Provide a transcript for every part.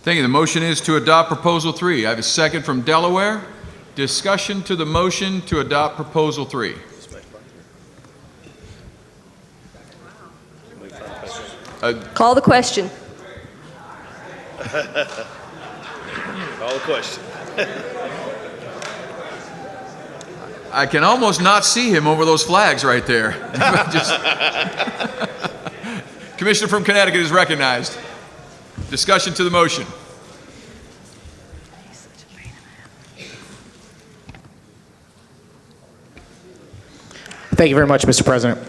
Thank you. The motion is to adopt Proposal 3. I have a second from Delaware. Discussion to the motion to adopt Proposal 3. Call the question. Call the question. I can almost not see him over those flags right there. Commissioner from Connecticut is recognized. Discussion to the motion. Thank you very much, Mr. President.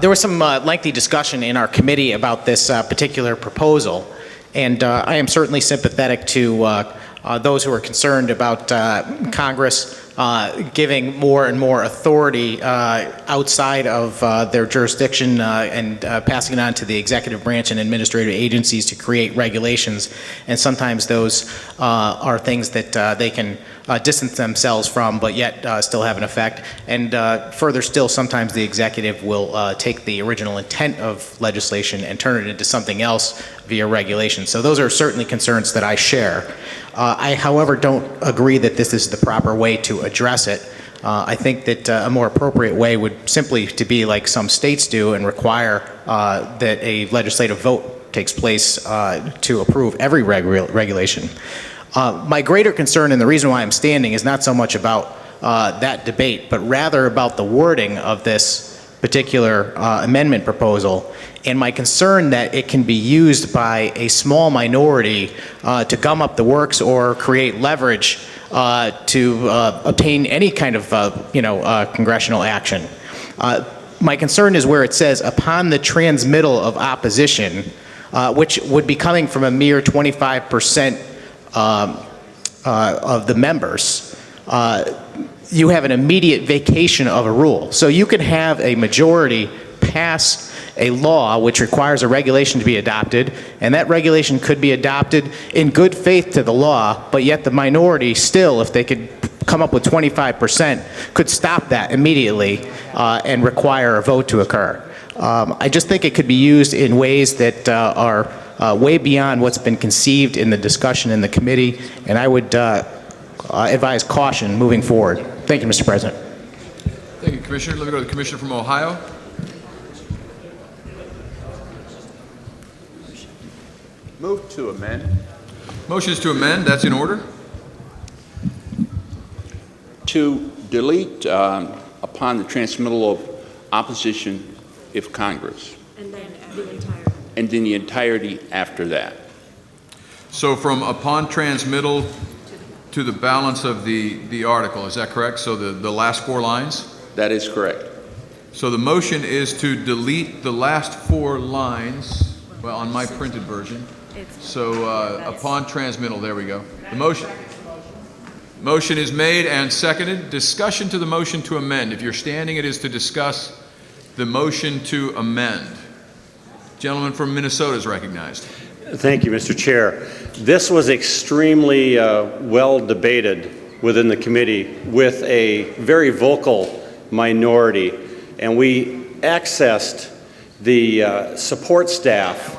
There was some lengthy discussion in our committee about this particular proposal, and I am certainly sympathetic to those who are concerned about Congress giving more and more authority outside of their jurisdiction and passing it on to the executive branch and administrative agencies to create regulations. And sometimes those are things that they can distance themselves from, but yet still have an effect. And further still, sometimes the executive will take the original intent of legislation and turn it into something else via regulation. So those are certainly concerns that I share. I, however, don't agree that this is the proper way to address it. I think that a more appropriate way would simply to be like some states do and require that a legislative vote takes place to approve every regulation. My greater concern, and the reason why I'm standing, is not so much about that debate, but rather about the wording of this particular amendment proposal, and my concern that it can be used by a small minority to gum up the works or create leverage to obtain any kind of congressional action. My concern is where it says, upon the transmittal of opposition, which would be coming from a mere 25% of the members, you have an immediate vacation of a rule. So you can have a majority pass a law which requires a regulation to be adopted, and that regulation could be adopted in good faith to the law, but yet the minority still, if they could come up with 25%, could stop that immediately and require a vote to occur. I just think it could be used in ways that are way beyond what's been conceived in the discussion in the committee, and I would advise caution moving forward. Thank you, Mr. President. Thank you, Commissioner. Let me go to the Commissioner from Ohio. Move to amend. Motion is to amend. That's in order. To delete upon the transmittal of opposition if Congress. And then the entire. And then the entirety after that. So from upon transmittal to the balance of the article, is that correct? So the last 4 lines? That is correct. So the motion is to delete the last 4 lines, well, on my printed version. So upon transmittal, there we go. The motion is made and seconded. Discussion to the motion to amend. If you're standing, it is to discuss the motion to amend. Gentleman from Minnesota is recognized. Thank you, Mr. Chair. This was extremely well debated within the committee with a very vocal minority, and we accessed the support staff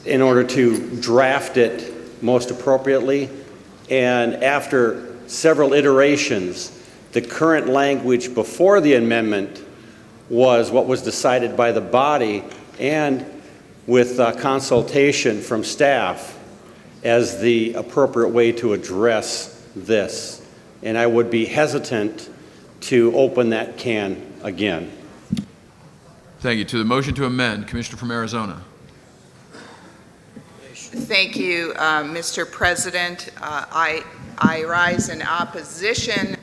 in order to draft it most appropriately. And after several iterations, the current language before the amendment was what was decided by the body, and with consultation from staff as the appropriate way to address this. And I would be hesitant to open that can again. Thank you. To the motion to amend, Commissioner from Arizona. Thank you, Mr. President. I rise in opposition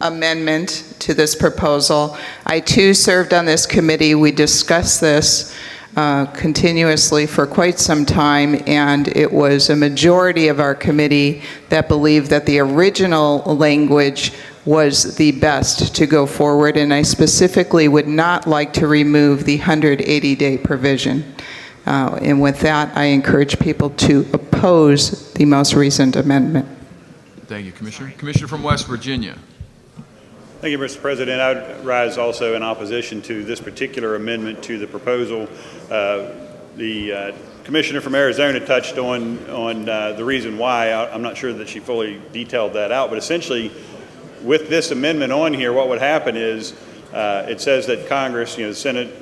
amendment to this proposal. I too served on this committee. We discussed this continuously for quite some time, and it was a majority of our committee that believed that the original language was the best to go forward, and I specifically would not like to remove the 180-day provision. And with that, I encourage people to oppose the most recent amendment. Thank you, Commissioner. Commissioner from West Virginia. Thank you, Mr. President. I would rise also in opposition to this particular amendment to the proposal. The Commissioner from Arizona touched on the reason why. I'm not sure that she fully detailed that out, but essentially with this amendment on here, what would happen is it says that Congress, the Senate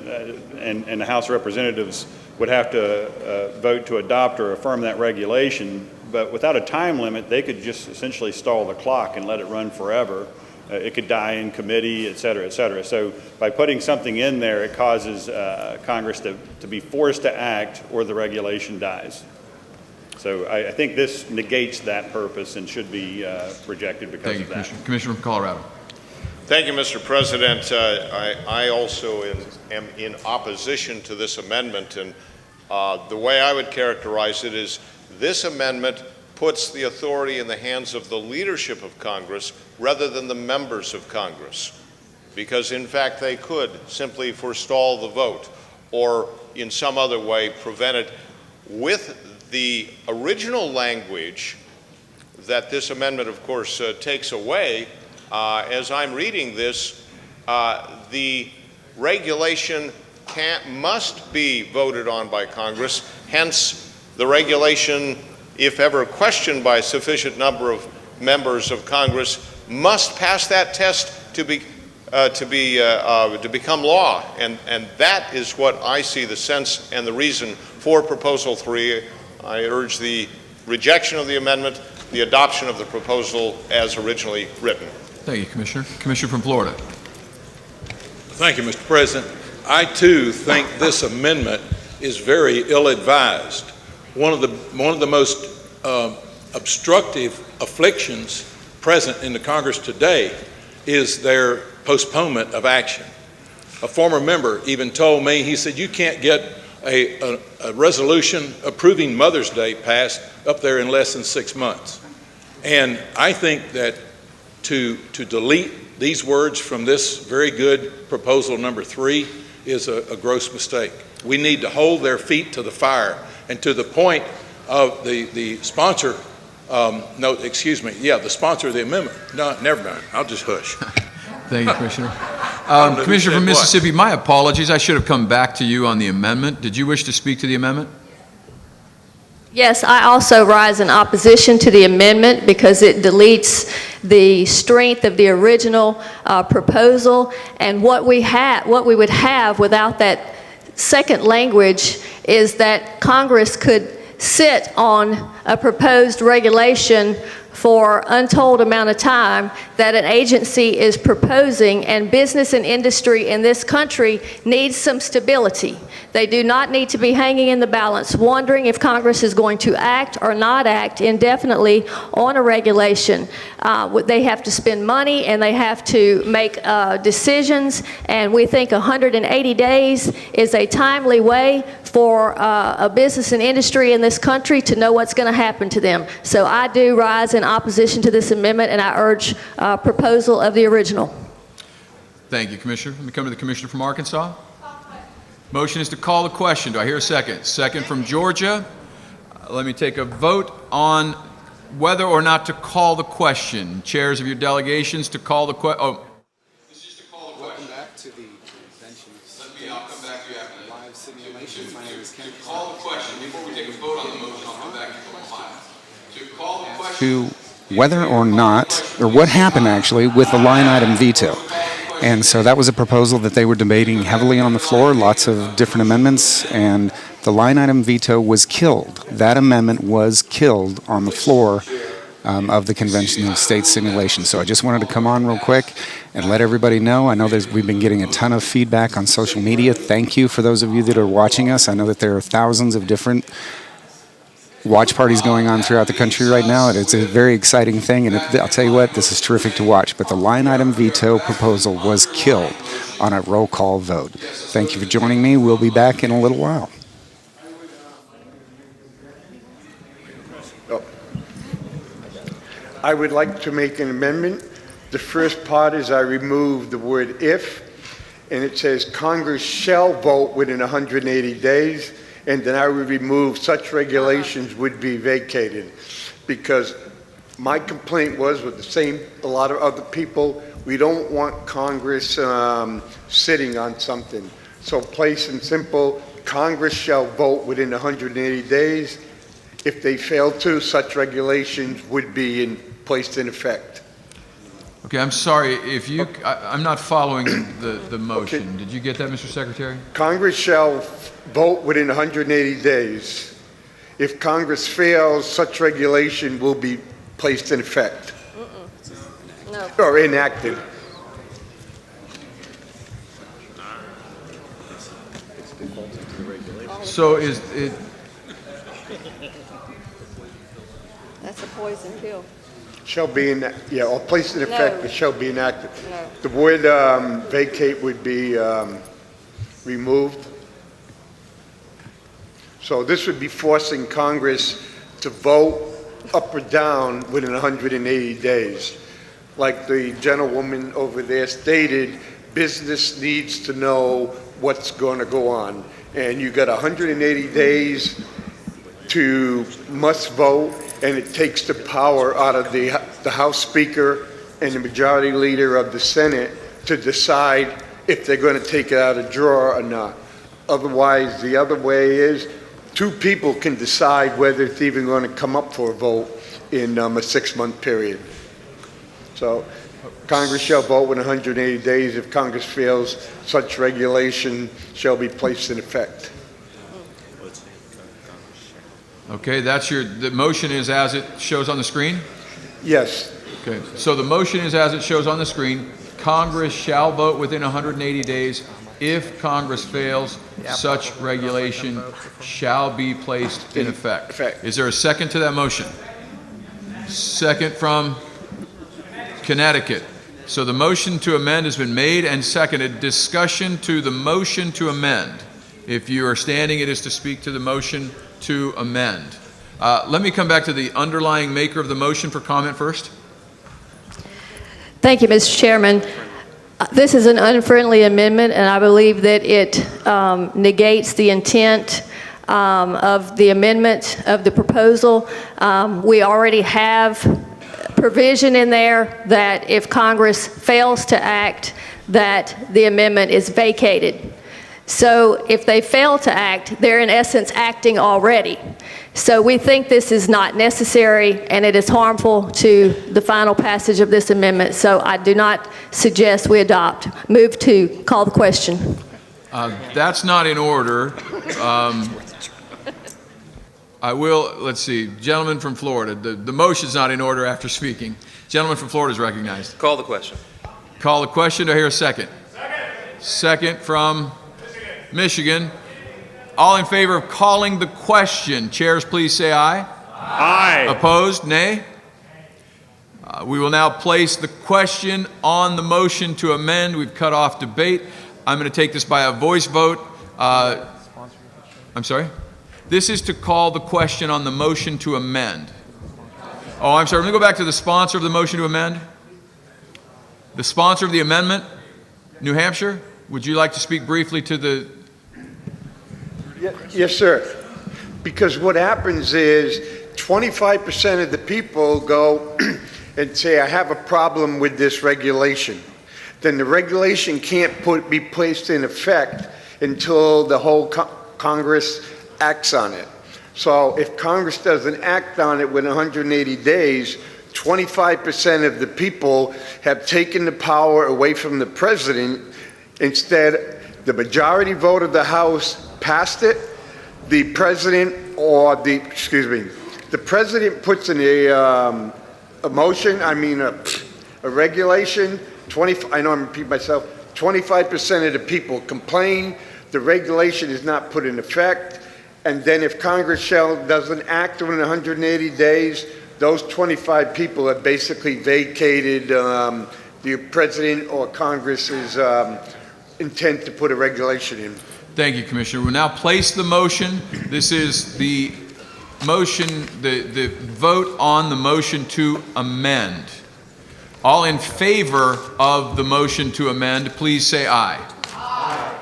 and the House of Representatives would have to vote to adopt or affirm that regulation, but without a time limit, they could just essentially stall the clock and let it run forever. It could die in committee, et cetera, et cetera. So by putting something in there, it causes Congress to be forced to act or the regulation dies. So I think this negates that purpose and should be rejected because of that. Commissioner from Colorado. Thank you, Mr. President. I also am in opposition to this amendment, and the way I would characterize it is this amendment puts the authority in the hands of the leadership of Congress rather than the members of Congress, because in fact they could simply forestall the vote or in some other way prevent it. With the original language that this amendment, of course, takes away, as I'm reading this, the regulation must be voted on by Congress. Hence, the regulation, if ever questioned by a sufficient number of members of Congress, must pass that test to become law. And that is what I see the sense and the reason for Proposal 3. I urge the rejection of the amendment, the adoption of the proposal as originally written. Thank you, Commissioner. Commissioner from Florida. Thank you, Mr. President. I, too, think this amendment is very ill-advised. One of the most obstructive afflictions present in the Congress today is their postponement of action. A former member even told me, he said, you can't get a resolution approving Mother's Day passed up there in less than 6 months. And I think that to delete these words from this very good proposal number 3 is a gross mistake. We need to hold their feet to the fire, and to the point of the sponsor, the sponsor of the amendment. No, never mind, I'll just hush. Thank you, Commissioner. Commissioner from Mississippi, my apologies. I should have come back to you on the amendment. Did you wish to speak to the amendment? Yes, I also rise in opposition to the amendment because it deletes the strength of the original proposal, and what we would have without that second language is that Congress could sit on a proposed regulation for untold amount of time that an agency is proposing, and business and industry in this country needs some stability. They do not need to be hanging in the balance, wondering if Congress is going to act or not act indefinitely on a regulation. They have to spend money and they have to make decisions, and we think 180 days is a timely way for a business and industry in this country to know what's going to happen to them. So I do rise in opposition to this amendment, and I urge proposal of the original. Thank you, Commissioner. Let me come to the Commissioner from Arkansas. Motion is to call the question. Do I hear a second? Second from Georgia. Let me take a vote on whether or not to call the question. Chairs of your delegations to call the question. Oh. This is just to call the question. Welcome back to the convention's I'll come back to you after that. live simulation. My name is Ken. To call the question, before we take a vote on the motion, I'll come back to Ohio. To call the question. To whether or not, or what happened actually with the line item veto. And so that was a proposal that they were debating heavily on the floor, lots of different amendments, and the line item veto was killed. That amendment was killed on the floor of the Convention of States simulation. So I just wanted to come on real quick and let everybody know. I know we've been getting a ton of feedback on social media. Thank you for those of you that are watching us. I know that there are thousands of different watch parties going on throughout the country right now. It's a very exciting thing, and I'll tell you what, this is terrific to watch. But the line item veto proposal was killed on a roll call vote. Thank you for joining me. We'll be back in a little while. I would like to make an amendment. The first part is I remove the word if, and it says Congress shall vote within 180 days. And then I would remove such regulations would be vacated, because my complaint was with a lot of other people, We don't want Congress sitting on something. So place and simple, Congress shall vote within 180 days. If they fail to, such regulations would be placed in effect. Okay, I'm sorry, if you, I'm not following the motion. Did you get that, Mr. Secretary? Congress shall vote within 180 days. If Congress fails, such regulation will be placed in effect. No. Or enacted. So is it, That's a poison pill. Shall be or placed in effect, No. but shall be enacted. No. The word vacate would be removed. So this would be forcing Congress to vote up or down within 180 days. Like the gentlewoman over there stated, business needs to know what's going to go on. And you got 180 days to must vote, and it takes the power out of the House Speaker and the Majority Leader of the Senate to decide if they're going to take it out of drawer or not. Otherwise, the other way is two people can decide whether it's even going to come up for a vote in a 6-month period. So Congress shall vote within 180 days. If Congress fails, such regulation shall be placed in effect. okay, the motion is as it shows on the screen? Yes. Okay, so the motion is as it shows on the screen. Congress shall vote within 180 days. If Congress fails, such regulation shall be placed in effect. Is there a second to that motion? Second from Connecticut. So the motion to amend has been made and seconded. Discussion to the motion to amend. If you are standing, it is to speak to the motion to amend. Let me come back to the underlying maker of the motion for comment first. Thank you, Mr. Chairman. This is an unfriendly amendment, and I believe that it negates the intent of the amendment of the proposal. We already have provision in there that if Congress fails to act, that the amendment is vacated. So if they fail to act, they're in essence acting already. So we think this is not necessary, and it is harmful to the final passage of this amendment. So I do not suggest we adopt. Move to call the question. That's not in order. I will, let's see, gentleman from Florida. The motion's not in order after speaking. Gentleman from Florida is recognized. Call the question. Call the question. Do I hear a second? Second from Michigan. All in favor of calling the question, chairs please say aye. Aye. Opposed, nay? We will now place the question on the motion to amend. We've cut off debate. I'm going to take this by a voice vote. I'm sorry? This is to call the question on the motion to amend. Oh, I'm sorry. Let me go back to the sponsor of the motion to amend. The sponsor of the amendment, New Hampshire, would you like to speak briefly to the... Yes, sir. Because what happens is 25% of the people go and say, I have a problem with this regulation. Then the regulation can't be placed in effect until the whole Congress acts on it. So if Congress doesn't act on it within 180 days, 25% of the people have taken the power away from the president. Instead, the majority vote of the House passed it. The president the president puts in a motion, a regulation. I know I'm repeating myself. 25% of the people complain. The regulation is not put in effect. And then if Congress doesn't act within 180 days, those 25 people have basically vacated the president or Congress's intent to put a regulation in. Thank you, Commissioner. We'll now place the motion. This is the motion, the vote on the motion to amend. All in favor of the motion to amend, please say aye. Aye.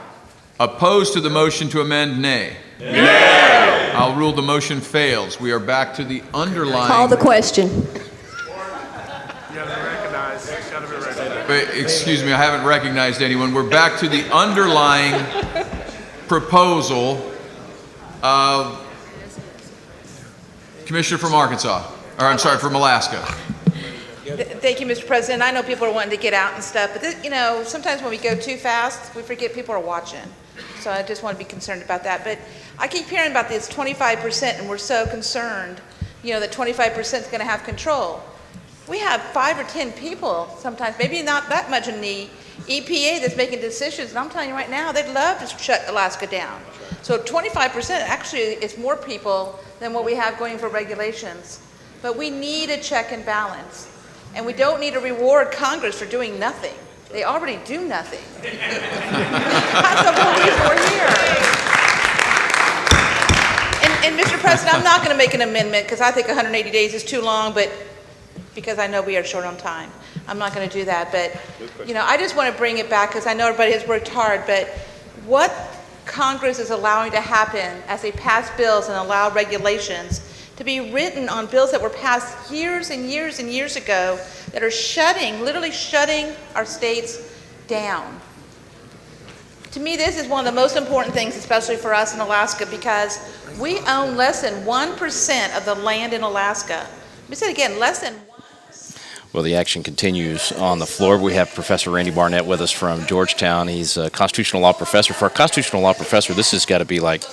Opposed to the motion to amend, nay. Nay. I'll rule the motion fails. We are back to the underlying... Call the question. Wait, excuse me, I haven't recognized anyone. We're back to the underlying proposal. Commissioner from Arkansas, or I'm sorry, from Alaska. Thank you, Mr. President. I know people are wanting to get out and stuff, but sometimes when we go too fast, we forget people are watching. So I just want to be concerned about that. But I keep hearing about this 25%, and we're so concerned, that 25% is going to have control. We have 5 or 10 people sometimes, maybe not that much in the EPA that's making decisions. And I'm telling you right now, they'd love to shut Alaska down. So 25% actually is more people than what we have going for regulations. But we need a check and balance. And we don't need to reward Congress for doing nothing. They already do nothing. That's the whole reason we're here. And Mr. President, I'm not going to make an amendment because I think 180 days is too long, but because I know we are short on time. I'm not going to do that. But, I just want to bring it back because I know everybody has worked hard, but what Congress is allowing to happen as they pass bills and allow regulations to be written on bills that were passed years and years and years ago that are literally shutting our states down. To me, this is one of the most important things, especially for us in Alaska, because we own less than 1% of the land in Alaska. Let me say it again, less than 1%. Well, the action continues on the floor. We have Professor Randy Barnett with us from Georgetown. He's a constitutional law professor. For a constitutional law professor, this has got to be like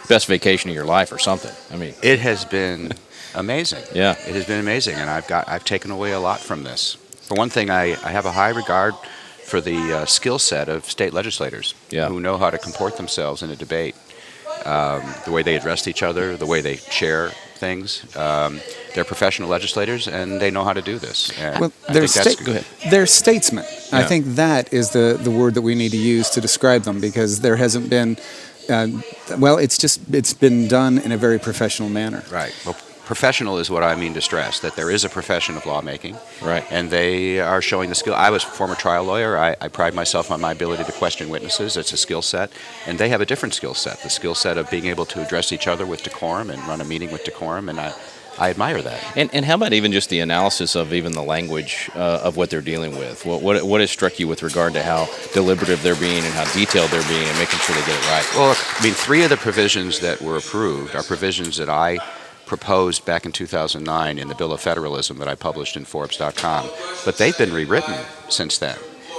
best vacation of your life or something. I mean, it has been amazing. Yeah, it has been amazing, and I've taken away a lot from this. For one thing, I have a high regard for the skill set of state legislators who know how to comport themselves in a debate, the way they address each other, the way they chair things. They're professional legislators, and they know how to do this. Well, they're statesmen. Yeah. I think that is the word that we need to use to describe them, because there hasn't been, it's been done in a very professional manner. Right. Well, professional is what I mean to stress, that there is a profession of lawmaking. Right. And they are showing the skill. I was a former trial lawyer. I pride myself on my ability to question witnesses. It's a skill set. And they have a different skill set, the skill set of being able to address each other with decorum and run a meeting with decorum. And I admire that. And how about even just the analysis of even the language of what they're dealing with? What has struck you with regard to how deliberative they're being and how detailed they're being and making sure they get it right? Well, look, I mean, 3 of the provisions that were approved are provisions that I proposed back in 2009 in the Bill of Federalism that I published in Forbes.com. But they've been rewritten since then.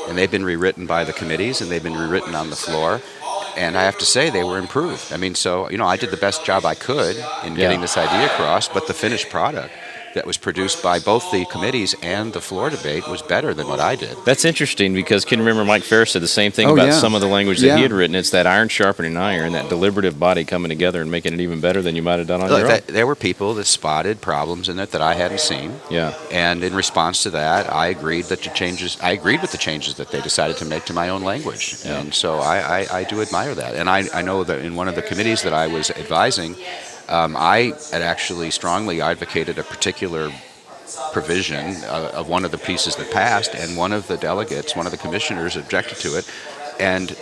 And they've been rewritten by the committees, and they've been rewritten on the floor. And I have to say, they were improved. I mean, so, I did the best job I could in getting this idea across, but the finished product that was produced by both the committees and the floor debate was better than what I did. That's interesting, because can you remember Mike Ferris said the same thing about some of the language that he had written? It's that iron sharpening iron, that deliberative body coming together and making it even better than you might have done on your own. There were people that spotted problems in it that I hadn't seen. Yeah. And in response to that, I agreed with the changes that they decided to make to my own language. Yeah. And so I do admire that. And I know that in one of the committees that I was advising, I had actually strongly advocated a particular provision of one of the pieces that passed, and one of the delegates, one of the commissioners, objected to it. And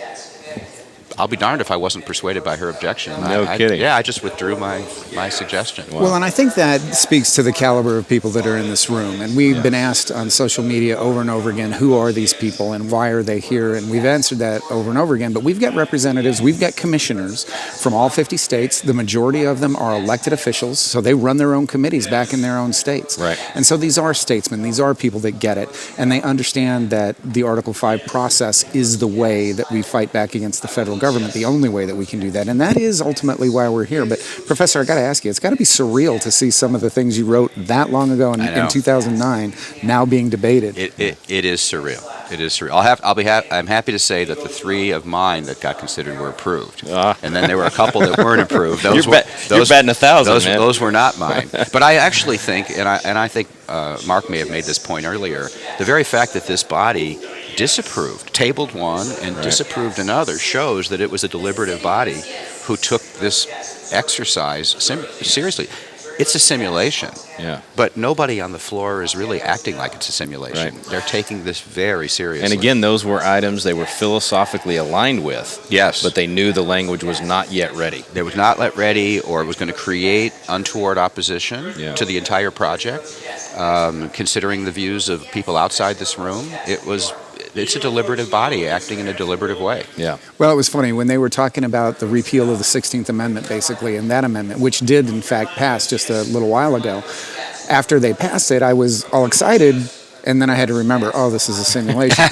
I'll be darned if I wasn't persuaded by her objection. No kidding. I just withdrew my suggestion. Wow. Well, and I think that speaks to the caliber of people that are in this room. And we've been asked on social media over and over again, who are these people and why are they here? And we've answered that over and over again. But we've got representatives, we've got commissioners from all 50 states. The majority of them are elected officials, so they run their own committees back in their own states. Right. And so these are statesmen. These are people that get it. And they understand that the Article 5 process is the way that we fight back against the federal government, the only way that we can do that. And that is ultimately why we're here. But Professor, I got to ask you, it's got to be surreal to see some of the things you wrote that long ago in 2009 now being debated. It is surreal. It is surreal. I'm happy to say that the 3 of mine that got considered were approved. And then there were a couple that weren't approved. You're batting 1,000, man. Those were not mine. But I actually think, and I think Mark may have made this point earlier, the very fact that this body tabled one and disapproved another, shows that it was a deliberative body who took this exercise seriously. it's a simulation. Yeah. But nobody on the floor is really acting like it's a simulation. Right. They're taking this very seriously. And again, those were items they were philosophically aligned with. Yes. But they knew the language was not yet ready. They was not let ready, or it was going to create untoward opposition Yeah. to the entire project. Considering the views of people outside this room, it's a deliberative body acting in a deliberative way. Yeah. Well, it was funny when they were talking about the repeal of the 16th Amendment, basically, and that amendment, which did in fact pass just a little while ago. After they passed it, I was all excited, and then I had to remember, oh, this is a simulation.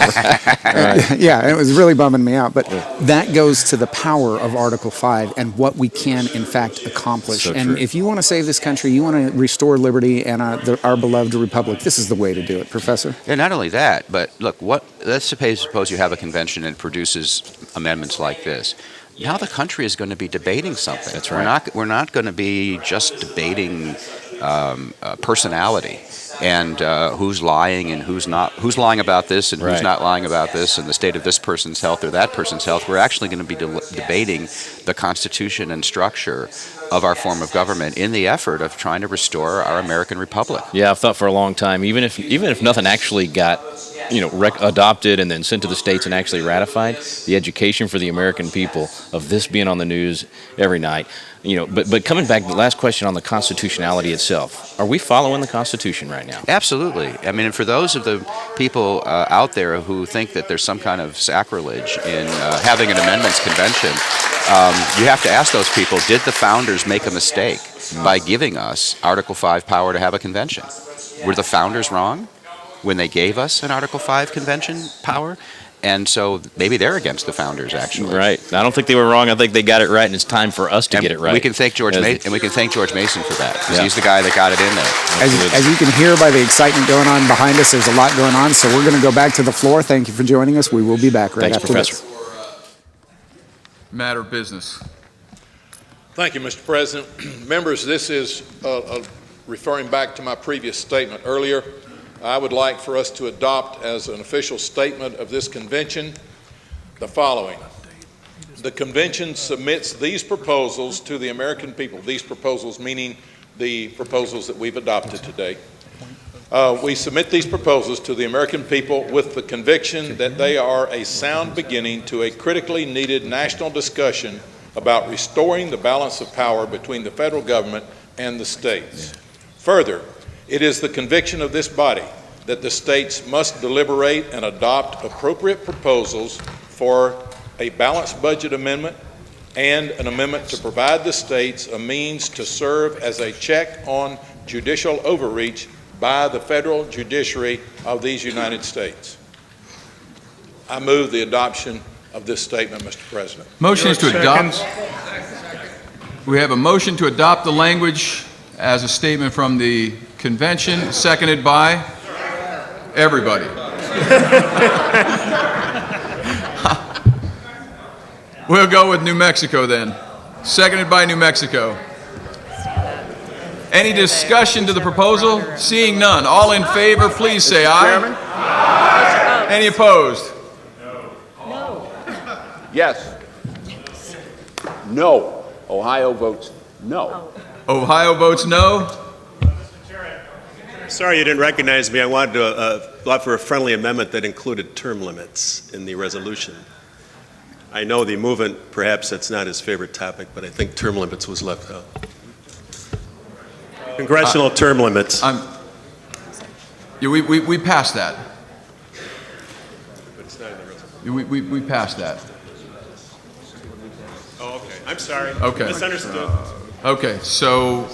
Yeah, it was really bumming me out. But that goes to the power of Article 5 and what we can, in fact, accomplish. So and true. if you want to save this country, you want to restore liberty and our beloved republic, this is the way to do it, Professor. And not only that, but look, let's suppose you have a convention and produces amendments like this. Now the country is going to be debating something. That's right. We're not going to be just debating personality and who's lying and who's not, who's lying about this and who's Right. not lying about this, and the state of this person's health or that person's health. We're actually going to be debating the Constitution and structure of our form of government in the effort of trying to restore our American republic. Yeah, I've thought for a long time, even if nothing actually got, adopted and then sent to the states and actually ratified, the education for the American people of this being on the news every night, but coming back to the last question on the constitutionality itself, are we following the Constitution right now? Absolutely. I mean, and for those of the people out there who think that there's some kind of sacrilege in having an amendments convention, you have to ask those people, did the founders make a mistake by giving us Article 5 power to have a convention? Were the founders wrong when they gave us an Article 5 convention power? And so maybe they're against the founders, actually. Right. I don't think they were wrong. I think they got it right, and it's time for us to get it right. We can thank George Mason for that, because Yeah. he's the guy that got it in there. As you can hear by the excitement going on behind us, there's a lot going on, so we're going to go back to the floor. Thank you for joining us. We will be back right Thanks, after Professor. this. Matter of business. Thank you, Mr. President. Members, this is referring back to my previous statement earlier. I would like for us to adopt as an official statement of this convention the following. The convention submits these proposals to the American people, these proposals meaning the proposals that we've adopted today. We submit these proposals to the American people with the conviction that they are a sound beginning to a critically needed national discussion about restoring the balance of power between the federal government and the states. Further, it is the conviction of this body that the states must deliberate and adopt appropriate proposals for a balanced budget amendment and an amendment to provide the states a means to serve as a check on judicial overreach by the federal judiciary of these United States. I move the adoption of this statement, Mr. President. Motion is to adopt. We have a motion to adopt the language as a statement from the convention, seconded by everybody. We'll go with New Mexico then. Seconded by New Mexico. Any discussion to the proposal? Seeing none. All in favor, please say aye. Any opposed? Yes. No. Ohio votes no. Ohio votes no. Sorry you didn't recognize me. I wanted to offer a friendly amendment that included term limits in the resolution. I know the movement, perhaps that's not his favorite topic, but I think term limits was left out. Congressional term limits. Yeah, we passed that. But it's not in the resolution. We passed that. Oh, okay. I'm sorry. Okay. Misunderstood. Okay, so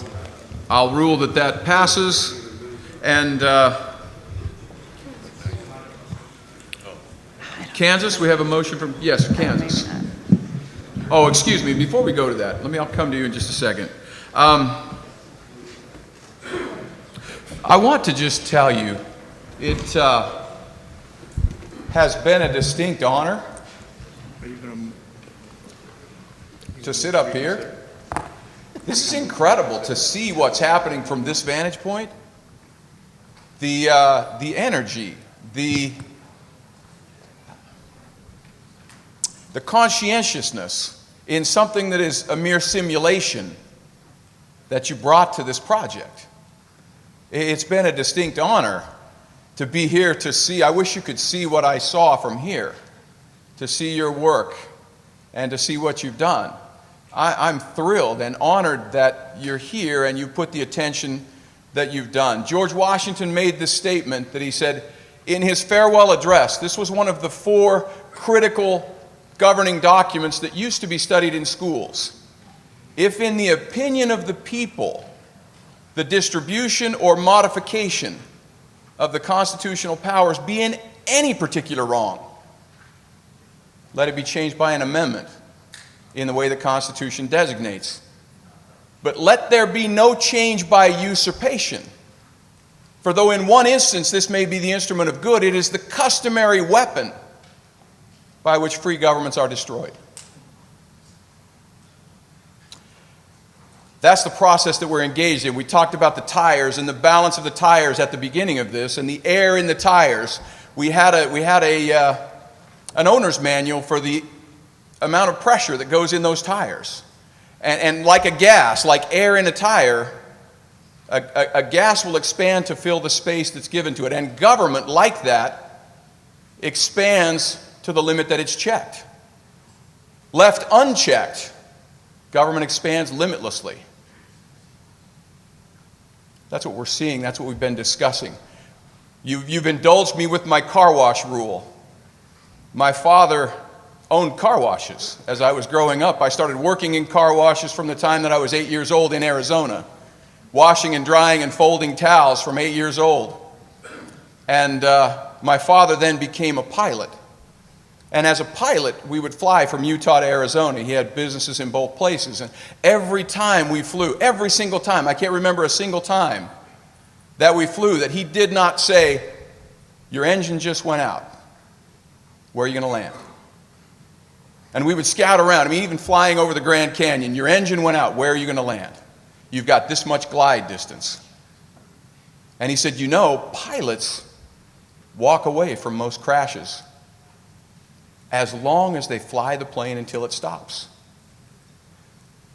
I'll rule that that passes. And Kansas, we have a motion from, yes, Kansas. Oh, excuse me, before we go to that, I'll come to you in just a second. I want to just tell you, it has been a distinct honor to sit up here. This is incredible to see what's happening from this vantage point. The energy, the conscientiousness in something that is a mere simulation that you brought to this project. It's been a distinct honor to be here to see. I wish you could see what I saw from here, to see your work and to see what you've done. I'm thrilled and honored that you're here and you put the attention that you've done. George Washington made this statement that he said in his farewell address. This was one of the 4 critical governing documents that used to be studied in schools. If in the opinion of the people, the distribution or modification of the constitutional powers be in any particular wrong, let it be changed by an amendment in the way the Constitution designates. But let there be no change by usurpation. For though in one instance this may be the instrument of good, it is the customary weapon by which free governments are destroyed. That's the process that we're engaged in. We talked about the tires and the balance of the tires at the beginning of this and the air in the tires. We had an owner's manual for the amount of pressure that goes in those tires. And like a gas, like air in a tire, a gas will expand to fill the space that's given to it. And government, like that, expands to the limit that it's checked. Left unchecked, government expands limitlessly. That's what we're seeing. That's what we've been discussing. You've indulged me with my car wash rule. My father owned car washes. As I was growing up, I started working in car washes from the time that I was 8 years old in Arizona, washing and drying and folding towels from 8 years old. And my father then became a pilot. And as a pilot, we would fly from Utah to Arizona. He had businesses in both places. And every time we flew, every single time, I can't remember a single time that we flew that he did not say, "Your engine just went out. Where are you going to land?" And we would scout around. I mean, even flying over the Grand Canyon, your engine went out. Where are you going to land? You've got this much glide distance. And he said, you know, pilots walk away from most crashes as long as they fly the plane until it stops.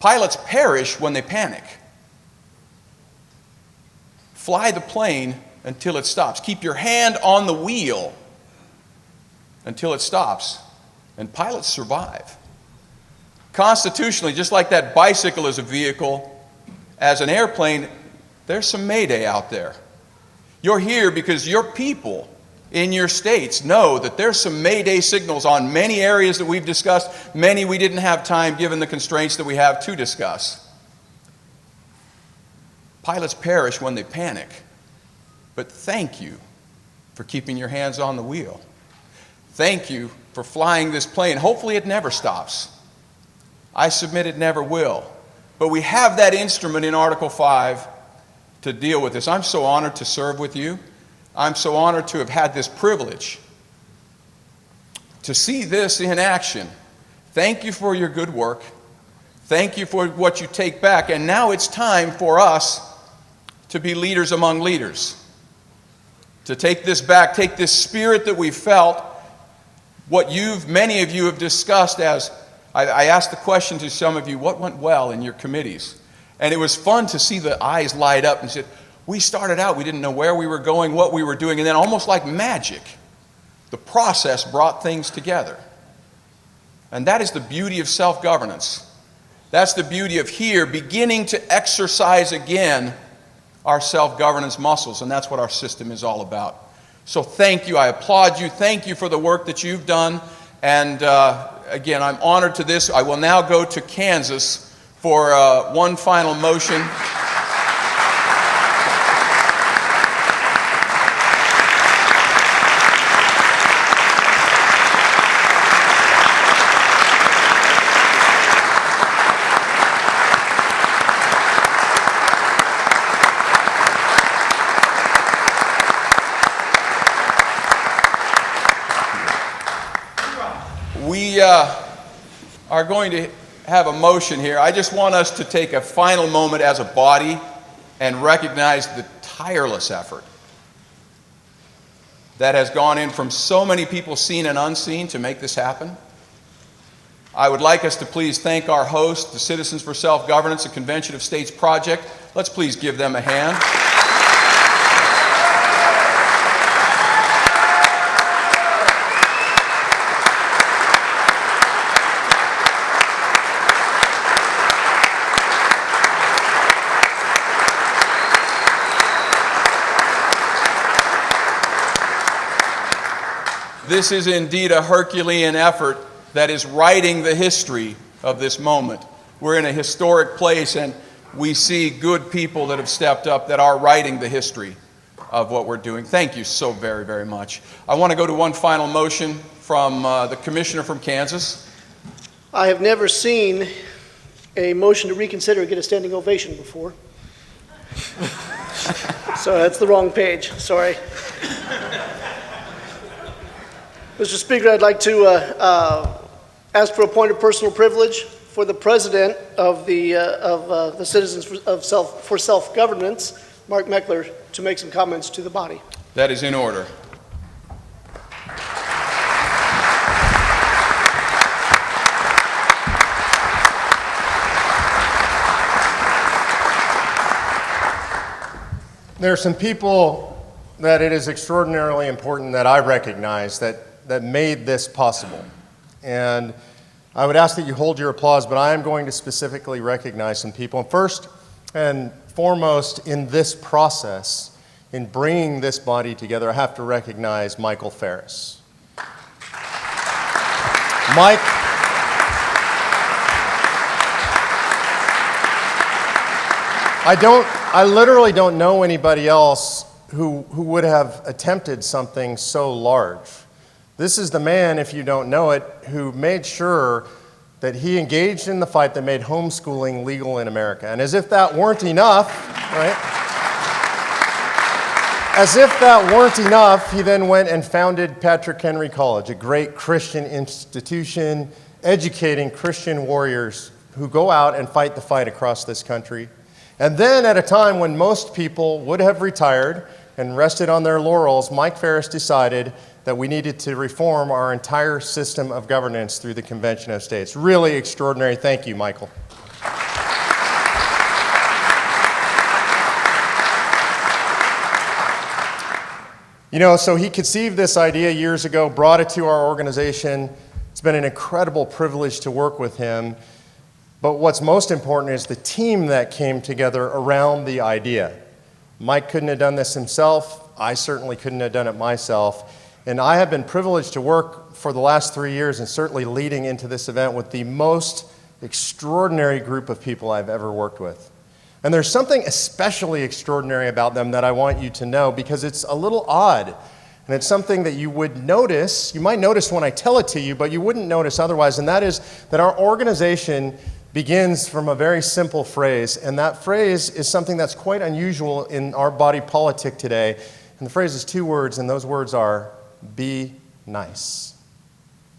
Pilots perish when they panic. Fly the plane until it stops. Keep your hand on the wheel until it stops. And pilots survive. Constitutionally, just like that bicycle is a vehicle, as an airplane, there's some mayday out there. You're here because your people in your states know that there's some mayday signals on many areas that we've discussed, many we didn't have time given the constraints that we have to discuss. Pilots perish when they panic, but thank you for keeping your hands on the wheel. Thank you for flying this plane. Hopefully it never stops. I submit it never will. But we have that instrument in Article 5 to deal with this. I'm so honored to serve with you. I'm so honored to have had this privilege to see this in action. Thank you for your good work. Thank you for what you take back. And now it's time for us to be leaders among leaders. To take this back, take this spirit that we felt, what many of you have discussed as, I asked the question to some of you, what went well in your committees? And it was fun to see the eyes light up and said, we started out, we didn't know where we were going, what we were doing, and then almost like magic, the process brought things together. And that is the beauty of self-governance. That's the beauty of here beginning to exercise again our self-governance muscles, and that's what our system is all about. So thank you, I applaud you, thank you for the work that you've done, and again, I'm honored to this. I will now go to Kansas for one final motion. We are going to have a motion here. I just want us to take a final moment as a body and recognize the tireless effort that has gone in from so many people, seen and unseen, to make this happen. I would like us to please thank our host, the Citizens for Self-Governance, a Convention of States Project. Let's please give them a hand. This is indeed a Herculean effort that is writing the history of this moment. We're in a historic place, and we see good people that have stepped up that are writing the history of what we're doing. Thank you so very, very much. I want to go to one final motion from the commissioner from Kansas. I have never seen a motion to reconsider get a standing ovation before. So that's the wrong page, sorry. Mr. Speaker, I'd like to ask for a point of personal privilege for the president of the Citizens for Self-Governance, Mark Meckler, to make some comments to the body. That is in order. There are some people that it is extraordinarily important that I recognize that made this possible. And I would ask that you hold your applause, but I am going to specifically recognize some people. And first and foremost in this process, in bringing this body together, I have to recognize Michael Farris. Mike, I literally don't know anybody else who would have attempted something so large. This is the man, if you don't know it, who made sure that he engaged in the fight that made homeschooling legal in America. And as if that weren't enough, right? As if that weren't enough, he then went and founded Patrick Henry College, a great Christian institution educating Christian warriors who go out and fight the fight across this country. And then at a time when most people would have retired and rested on their laurels, Mike Farris decided that we needed to reform our entire system of governance through the Convention of States. Really extraordinary. Thank you, Michael. You know, so he conceived this idea years ago, brought it to our organization. It's been an incredible privilege to work with him. But what's most important is the team that came together around the idea. Mike couldn't have done this himself. I certainly couldn't have done it myself. And I have been privileged to work for the last 3 years and certainly leading into this event with the most extraordinary group of people I've ever worked with. And there's something especially extraordinary about them that I want you to know because it's a little odd. And it's something that you would notice, you might notice when I tell it to you, but you wouldn't notice otherwise. And that is that our organization begins from a very simple phrase. And that phrase is something that's quite unusual in our body politic today. And the phrase is 2 words, and those words are, be nice.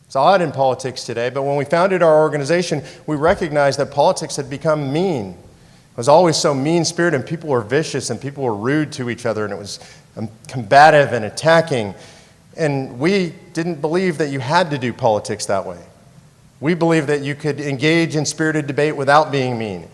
It's odd in politics today, but when we founded our organization, we recognized that politics had become mean. It was always so mean-spirited, and people were vicious, and people were rude to each other, and it was combative and attacking. And we didn't believe that you had to do politics that way. We believed that you could engage in spirited debate without being mean.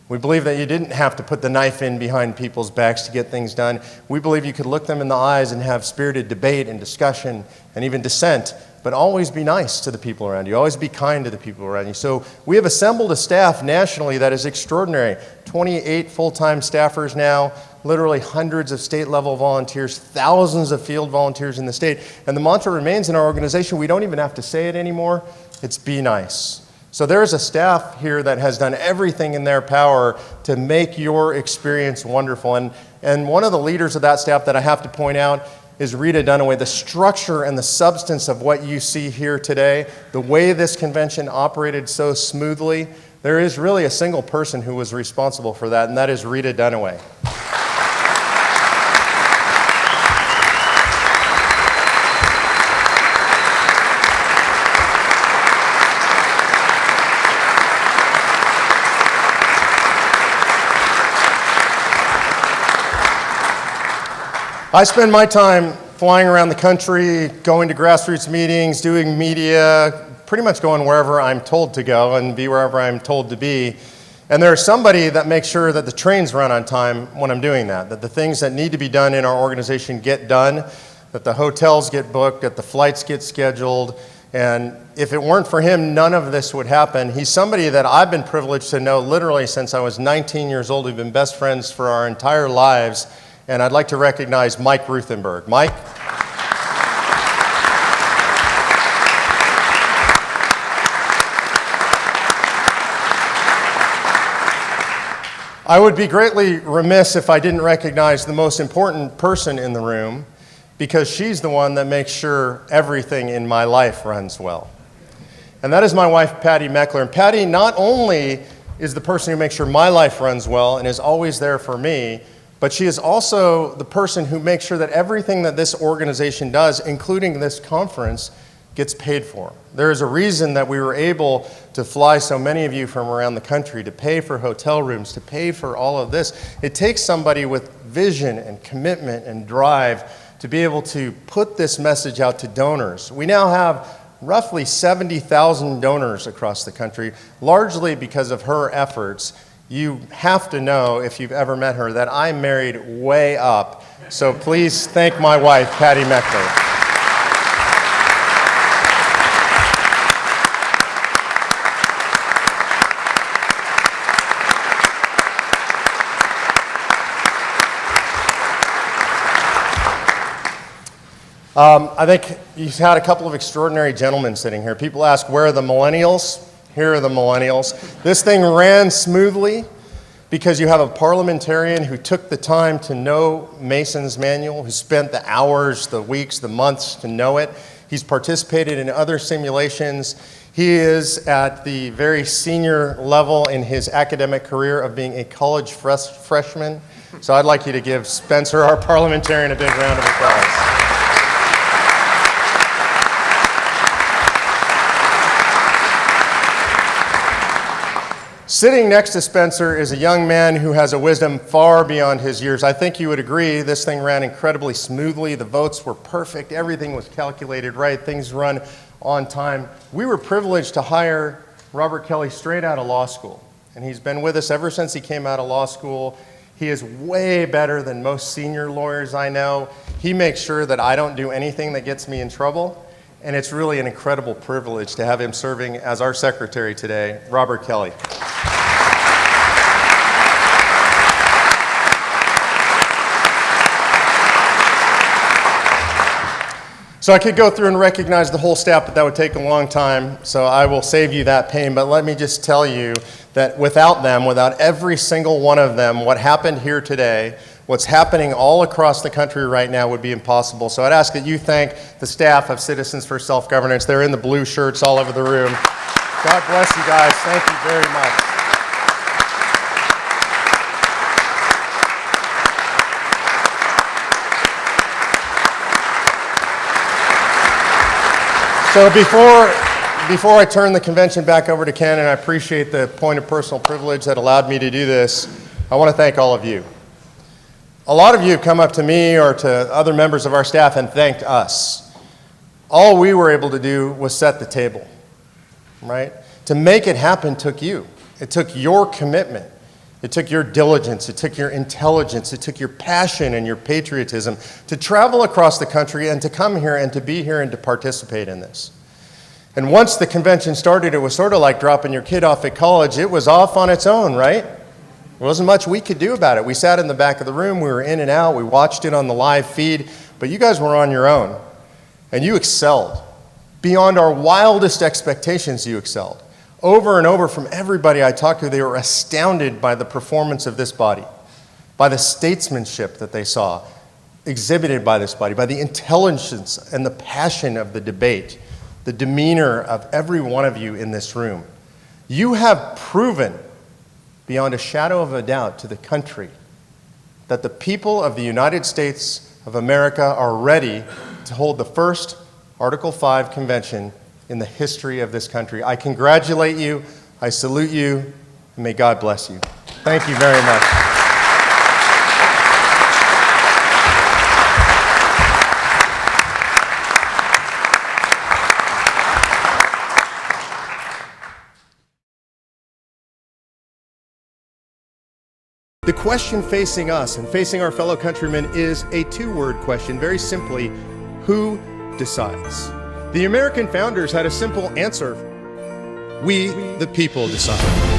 We believe that you didn't have to put the knife in behind people's backs to get things done. We believe you could look them in the eyes and have spirited debate and discussion and even dissent, but always be nice to the people around you. Always be kind to the people around you. So we have assembled a staff nationally that is extraordinary. 28 full-time staffers now, literally hundreds of state-level volunteers, thousands of field volunteers in the state. And the mantra remains in our organization, we don't even have to say it anymore, it's be nice. So there's a staff here that has done everything in their power to make your experience wonderful. And one of the leaders of that staff that I have to point out is Rita Dunaway. The structure and the substance of what you see here today, the way this convention operated so smoothly, there is really a single person who was responsible for that, and that is Rita Dunaway. I spend my time flying around the country, going to grassroots meetings, doing media, pretty much going wherever I'm told to go and be wherever I'm told to be. And there's somebody that makes sure that the trains run on time when I'm doing that the things that need to be done in our organization get done, that the hotels get booked, that the flights get scheduled. And if it weren't for him, none of this would happen. He's somebody that I've been privileged to know literally since I was 19 years old. We've been best friends for our entire lives. And I'd like to recognize Mike Ruthenberg. Mike. I would be greatly remiss if I didn't recognize the most important person in the room, because she's the one that makes sure everything in my life runs well. And that is my wife, Patty Meckler. And Patty not only is the person who makes sure my life runs well and is always there for me, but she is also the person who makes sure that everything that this organization does, including this conference, gets paid for. There is a reason that we were able to fly so many of you from around the country, to pay for hotel rooms, to pay for all of this. It takes somebody with vision and commitment and drive to be able to put this message out to donors. We now have roughly 70,000 donors across the country, largely because of her efforts. You have to know, if you've ever met her, that I married way up. So please thank my wife, Patty Meckler. I think you've had a couple of extraordinary gentlemen sitting here. People ask, where are the millennials? Here are the millennials. This thing ran smoothly because you have a parliamentarian who took the time to know Mason's manual, who spent the hours, the weeks, the months to know it. He's participated in other simulations. He is at the very senior level in his academic career of being a college freshman. So I'd like you to give Spencer, our parliamentarian, a big round of applause. Sitting next to Spencer is a young man who has a wisdom far beyond his years. I think you would agree this thing ran incredibly smoothly. The votes were perfect. Everything was calculated right. Things run on time. We were privileged to hire Robert Kelly straight out of law school. And he's been with us ever since he came out of law school. He is way better than most senior lawyers I know. He makes sure that I don't do anything that gets me in trouble. And it's really an incredible privilege to have him serving as our secretary today, Robert Kelly. So I could go through and recognize the whole staff, but that would take a long time, so I will save you that pain. But let me just tell you that without them, without every single one of them, what happened here today, what's happening all across the country right now would be impossible. So I'd ask that you thank the staff of Citizens for Self-Governance. They're in the blue shirts all over the room. God bless you guys. Thank you very much. So before I turn the convention back over to Ken, and I appreciate the point of personal privilege that allowed me to do this, I want to thank all of you. A lot of you have come up to me or to other members of our staff and thanked us. All we were able to do was set the table, right? To make it happen took you. It took your commitment. It took your diligence. It took your intelligence. It took your passion and your patriotism to travel across the country and to come here and to be here and to participate in this. And once the convention started, it was sort of like dropping your kid off at college. It was off on its own, right? There wasn't much we could do about it. We sat in the back of the room. We were in and out. We watched it on the live feed. But you guys were on your own. And you excelled. Beyond our wildest expectations, you excelled. Over and over from everybody I talked to, they were astounded by the performance of this body, by the statesmanship that they saw exhibited by this body, by the intelligence and the passion of the debate, the demeanor of every one of you in this room. You have proven beyond a shadow of a doubt to the country that the people of the United States of America are ready to hold the first Article 5 convention in the history of this country. I congratulate you, I salute you, and may God bless you. Thank you very much. The question facing us and facing our fellow countrymen is a two-word question, very simply, who decides? The American founders had a simple answer: we, the people, decide.